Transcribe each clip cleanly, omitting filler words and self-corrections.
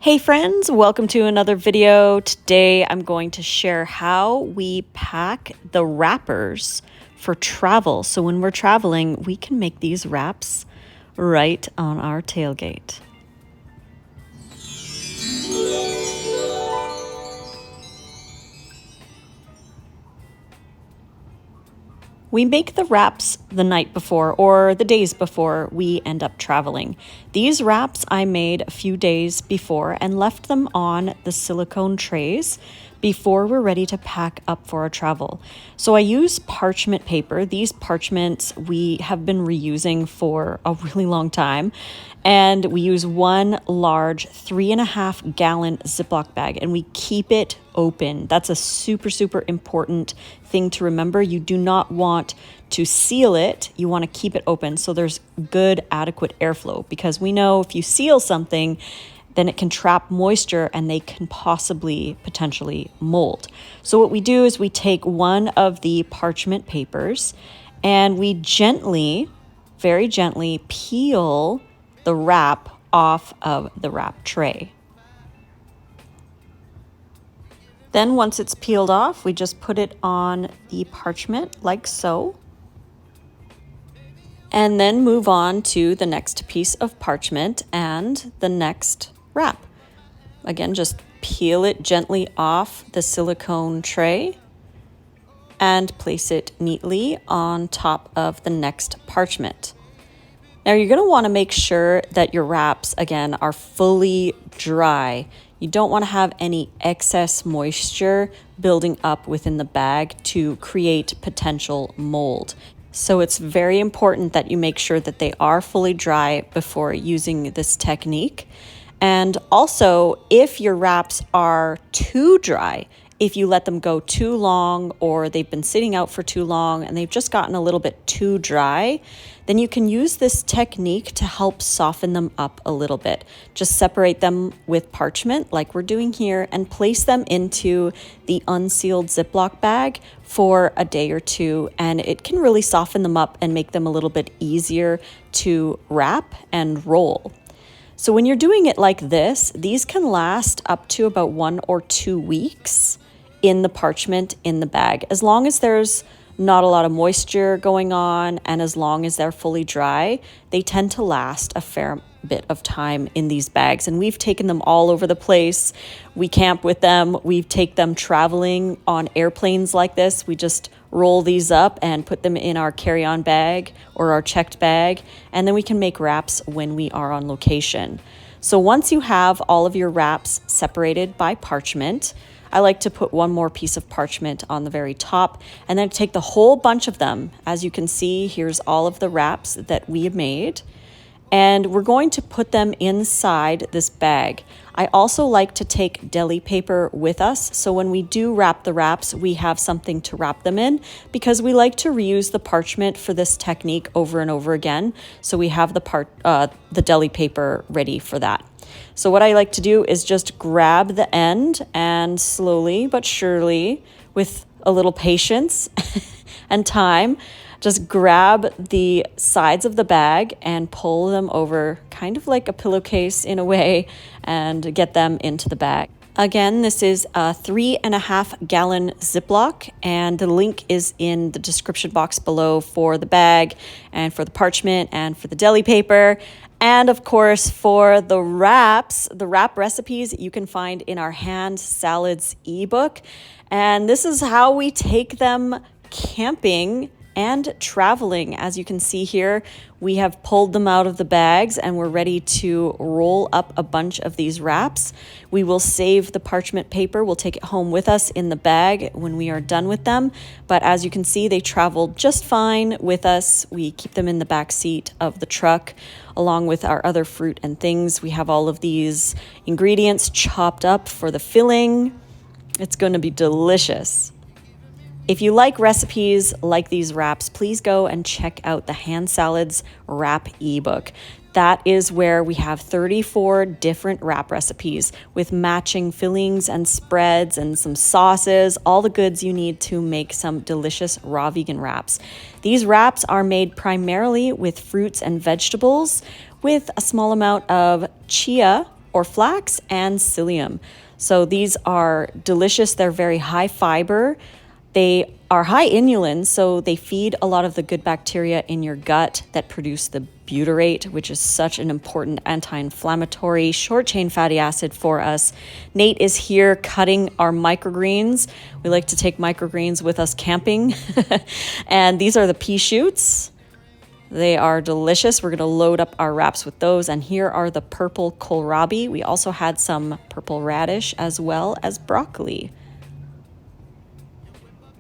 Hey friends, welcome to another video. Today I'm going to share how we pack the wrappers for travel. So when we're traveling, we can make these wraps right on our tailgate. We make the wraps the night before or the days before we end up traveling. These wraps I made a few days before and left them on the silicone trays before we're ready to pack up for our travel. So I use parchment paper. These parchments we have been reusing for a really long time. And we use one large 3.5 gallon Ziploc bag and we keep it open. That's a super important thing to remember. You do not want to seal it. You want to keep it open so there's good, adequate airflow, because we know if you seal something, then it can trap moisture and they can potentially mold. So what we do is we take one of the parchment papers and we very gently peel the wrap off of the wrap tray. Then once it's peeled off, we just put it on the parchment like so. And then move on to the next piece of parchment and the next wrap. Again, just peel it gently off the silicone tray and place it neatly on top of the next parchment. Now you're going to want to make sure that your wraps, again, are fully dry. You don't want to have any excess moisture building up within the bag to create potential mold. So it's very important that you make sure that they are fully dry before using this technique. And also, if your wraps are too dry, if you let them go too long or they've been sitting out for too long and they've just gotten a little bit too dry, then you can use this technique to help soften them up a little bit. Just separate them with parchment like we're doing here and place them into the unsealed Ziploc bag for a day or two, and it can really soften them up and make them a little bit easier to wrap and roll. So when you're doing it like this, these can last up to about 1 or 2 weeks in the parchment in the bag, as long as there's not a lot of moisture going on and as long as they're fully dry. They tend to last a fair bit of time in these bags, and we've taken them all over the place. We camp with them. We take them traveling on airplanes like this. We just roll these up and put them in our carry-on bag or our checked bag, and then we can make wraps when we are on location. So once you have all of your wraps separated by parchment, I like to put one more piece of parchment on the very top and then take the whole bunch of them. As you can see, here's all of the wraps that we have made, and we're going to put them inside this bag. I also like to take deli paper with us, so when we do wrap the wraps, we have something to wrap them in, because we like to reuse the parchment for this technique over and over again. So we have the deli paper ready for that. So what I like to do is just grab the end and slowly but surely, with a little patience and time, just grab the sides of the bag and pull them over, kind of like a pillowcase in a way, and get them into the bag. Again, this is a 3.5 gallon Ziploc, and the link is in the description box below for the bag and for the parchment and for the deli paper. And of course, for the wrap recipes you can find in our hand salads ebook. And this is how we take them camping and traveling. As you can see here, we have pulled them out of the bags and we're ready to roll up a bunch of these wraps. We will save the parchment paper. We'll take it home with us in the bag when we are done with them. But as you can see, they travel just fine with us. We keep them in the back seat of the truck along with our other fruit and things. We have all of these ingredients chopped up for the filling. It's going to be delicious. If you like recipes like these wraps, please go and check out the Hand Salads Wrap ebook. That is where we have 34 different wrap recipes with matching fillings and spreads and some sauces, all the goods you need to make some delicious raw vegan wraps. These wraps are made primarily with fruits and vegetables with a small amount of chia or flax and psyllium. So these are delicious. They're very high fiber. They are high inulin, so they feed a lot of the good bacteria in your gut that produce the butyrate, which is such an important anti-inflammatory short-chain fatty acid for us. Nate is here cutting our microgreens. We like to take microgreens with us camping. And these are the pea shoots. They are delicious. We're going to load up our wraps with those. And here are the purple kohlrabi. We also had some purple radish as well as broccoli.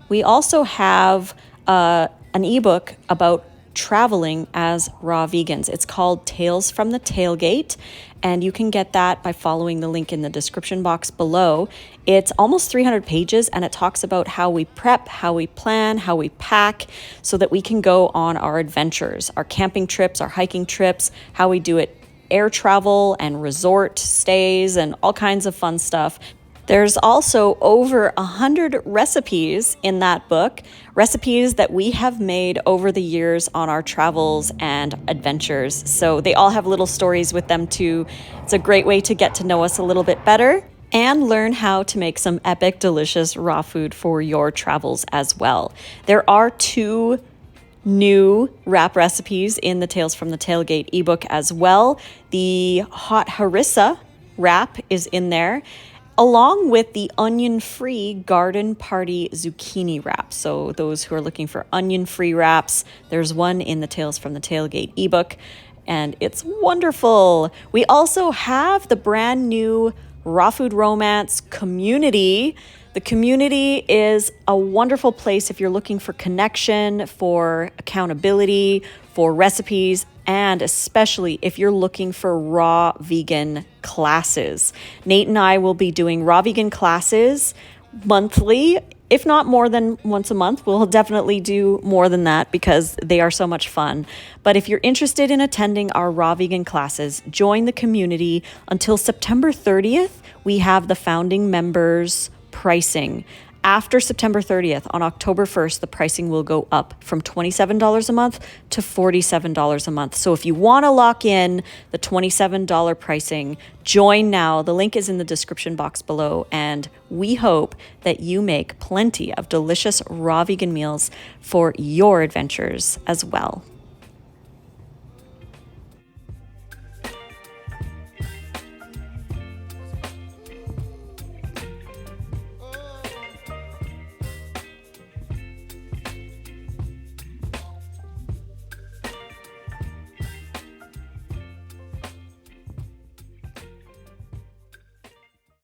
We also have an ebook about traveling as raw vegans. It's called Tales from the Tailgate, and you can get that by following the link in the description box below. It's almost 300 pages, and it talks about how we prep, how we plan, how we pack, so that we can go on our adventures, our camping trips, our hiking trips, how we do it, air travel and resort stays and all kinds of fun stuff. There's also over 100 recipes in that book, recipes that we have made over the years on our travels and adventures. So they all have little stories with them too. It's a great way to get to know us a little bit better and learn how to make some epic, delicious raw food for your travels as well. There are 2 new wrap recipes in the Tales from the Tailgate ebook as well. The hot harissa wrap is in there, along with the onion-free garden party zucchini wrap. So those who are looking for onion-free wraps, there's one in the Tales from the Tailgate ebook, and it's wonderful. We also have the brand new Raw Food Romance community. The community is a wonderful place if you're looking for connection, for accountability, for recipes, and especially if you're looking for raw vegan classes. Nate and I will be doing raw vegan classes monthly, if not more than once a month. We'll definitely do more than that because they are so much fun. But if you're interested in attending our raw vegan classes, join the community. Until September 30th, we have the founding members pricing. After September 30th, on October 1st, the pricing will go up from $27 a month to $47 a month. So if you want to lock in the $27 pricing, join now. The link is in the description box below, and we hope that you make plenty of delicious raw vegan meals for your adventures as well.